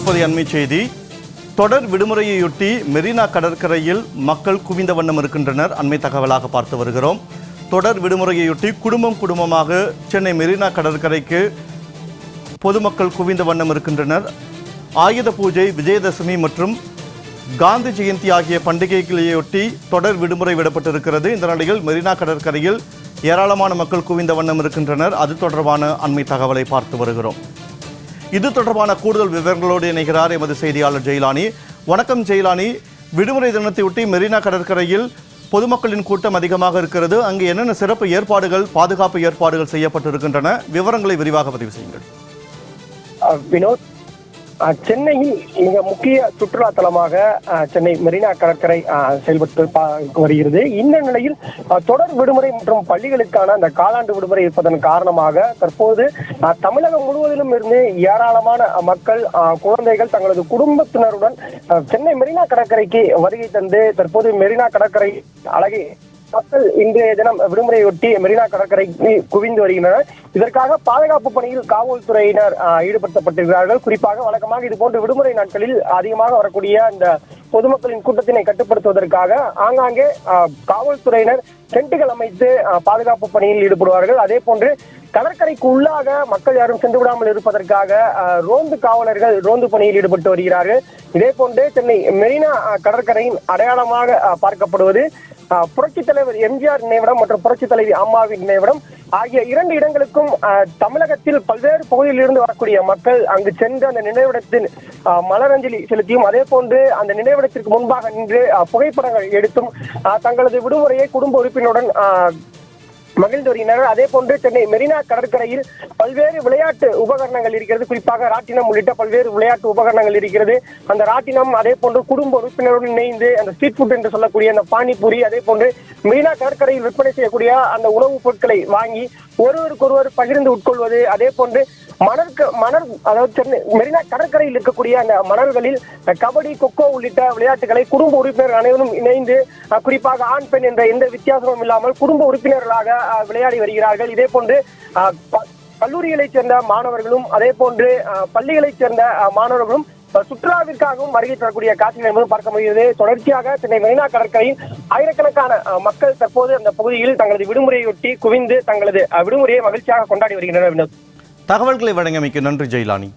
தற்போதைய அண்மை செய்தி. தொடர் விடுமுறையொட்டி மெரினா கடற்கரையில் மக்கள் குவிந்த வண்ணம் இருக்கின்றனர். அண்மை தகவலாக பார்த்து வருகிறோம். தொடர் விடுமுறையொட்டி குடும்பமாக சென்னை மெரினா கடற்கரைக்கு பொதுமக்கள் குவிந்த வண்ணம் இருக்கின்றனர். ஆயுத பூஜை, விஜயதசமி மற்றும் காந்தி ஜெயந்தி ஆகிய பண்டிகைகளையொட்டி தொடர் விடுமுறை விடப்பட்டிருக்கிறது. இந்த நிலையில் மெரினா கடற்கரையில் ஏராளமான மக்கள் குவிந்த வண்ணம் இருக்கின்றனர். அது தொடர்பான அண்மை தகவலை பார்த்து வருகிறோம். இது தொடர்பான கூடுதல் விவரங்களோடு இணைகிறார் எமது செய்தியாளர் ஜெயிலானி. வணக்கம் ஜெயிலானி. விடுமுறை தினத்தையொட்டி மெரினா கடற்கரையில் பொதுமக்களின் கூட்டம் அதிகமாக இருக்கிறது. அங்கு என்னென்ன சிறப்பு ஏற்பாடுகள், பாதுகாப்பு ஏற்பாடுகள் செய்யப்பட்டிருக்கின்றன? விவரங்களை விரிவாக பதிவு செய்யுங்கள். வினோத், சென்னையில் மிக முக்கிய சுற்றுலா தலமாக சென்னை மெரினா கடற்கரை செயல்பட்டு வருகிறது. இந்த நிலையில் தொடர் விடுமுறை மற்றும் பள்ளிகளுக்கான அந்த காலாண்டு விடுமுறை இருப்பதன் காரணமாக தற்போது தமிழகம் முழுவதிலும் இருந்து ஏராளமான மக்கள், குழந்தைகள் தங்களது குடும்பத்தினருடன் சென்னை மெரினா கடற்கரைக்கு வருகை தந்து தற்போது மெரினா கடற்கரை அழகை மக்கள் இன்றைய தினம் விடுமுறையொட்டி மெரினா கடற்கரைக்கு குவிந்து வருகின்றனர். இதற்காக பாதுகாப்பு பணியில் காவல்துறையினர் ஈடுபடுத்தப்பட்டிருக்கிறார்கள். குறிப்பாக வழக்கமாக இது போன்ற விடுமுறை நாட்களில் அதிகமாக வரக்கூடிய இந்த பொதுமக்களின் கூட்டத்தினை கட்டுப்படுத்துவதற்காக ஆங்காங்கே காவல்துறையினர் டென்ட்டுகள் அமைத்து பாதுகாப்பு பணியில் ஈடுபடுவார்கள். அதே போன்று கடற்கரைக்கு உள்ளாக மக்கள் யாரும் சென்று விடாமல் இருப்பதற்காக ரோந்து காவலர்கள் ரோந்து பணியில் ஈடுபட்டு வருகிறார்கள். இதே போன்று சென்னை மெரினா கடற்கரையின் அடையாளமாக பார்க்கப்படுவது புரட்சித் தலைவர் எம்ஜிஆர் நினைவிடம் மற்றும் புரட்சித் தலைவி அம்மாவின் நினைவிடம் ஆகிய இரண்டு இடங்களுக்கும் தமிழகத்தில் பல்வேறு பகுதியில் இருந்து வரக்கூடிய மக்கள் அங்கு சென்று அந்த நினைவிடத்தில் மலரஞ்சலி செலுத்தியும், அதே போன்று அந்த நினைவிடத்திற்கு முன்பாக நின்று புகைப்படங்கள் எடுத்தும் தங்களது விடுமுறையை குடும்ப உறுப்பினருடன் மகிழ்ந்து வருகின்றனர். அதே போன்று சென்னை மெரினா கடற்கரையில் பல்வேறு விளையாட்டு உபகரணங்கள் இருக்கிறது. குறிப்பாக ராட்டினம் உள்ளிட்ட பல்வேறு விளையாட்டு உபகரணங்கள் இருக்கிறது. அந்த ராட்டினம், அதே போன்று குடும்ப உறுப்பினருடன் இணைந்து அந்த ஸ்ட்ரீட் ஃபுட் என்று சொல்லக்கூடிய அந்த பானிபூரி, அதே போன்று மெரினா கடற்கரையில் விற்பனை செய்யக்கூடிய அந்த உணவுப் பொருட்களை வாங்கி ஒருவருக்கொருவர் பகிர்ந்து உட்கொள்வது, அதே போன்று மணல் அதாவது சென்னை மெரினா கடற்கரையில் இருக்கக்கூடிய அந்த மணல்களில் கபடி, கொக்கோ உள்ளிட்ட விளையாட்டுகளை குடும்ப உறுப்பினர் அனைவரும் இணைந்து, குறிப்பாக ஆண் பெண் என்ற எந்த வித்தியாசமும் இல்லாமல் குடும்ப உறுப்பினர்களாக விளையாடி வருகிறார்கள். இதே போன்று கல்லூரிகளைச் சேர்ந்த மாணவர்களும், அதே போன்று பள்ளிகளைச் சேர்ந்த மாணவர்களும் சுற்றுலாவிற்காகவும் வருகை தரக்கூடிய காட்சிகள் என்பதும் பார்க்க முடிகிறது. தொடர்ச்சியாக சென்னை மெரினா கடற்கரையில் ஆயிரக்கணக்கான மக்கள் தற்போது அந்த பகுதியில் தங்களது விடுமுறையொட்டி குவிந்து தங்களது விடுமுறையை மகிழ்ச்சியாக கொண்டாடி வருகின்றனர். தகவல்களை வழங்கியமைக்கு நன்றி ஜெயிலானி.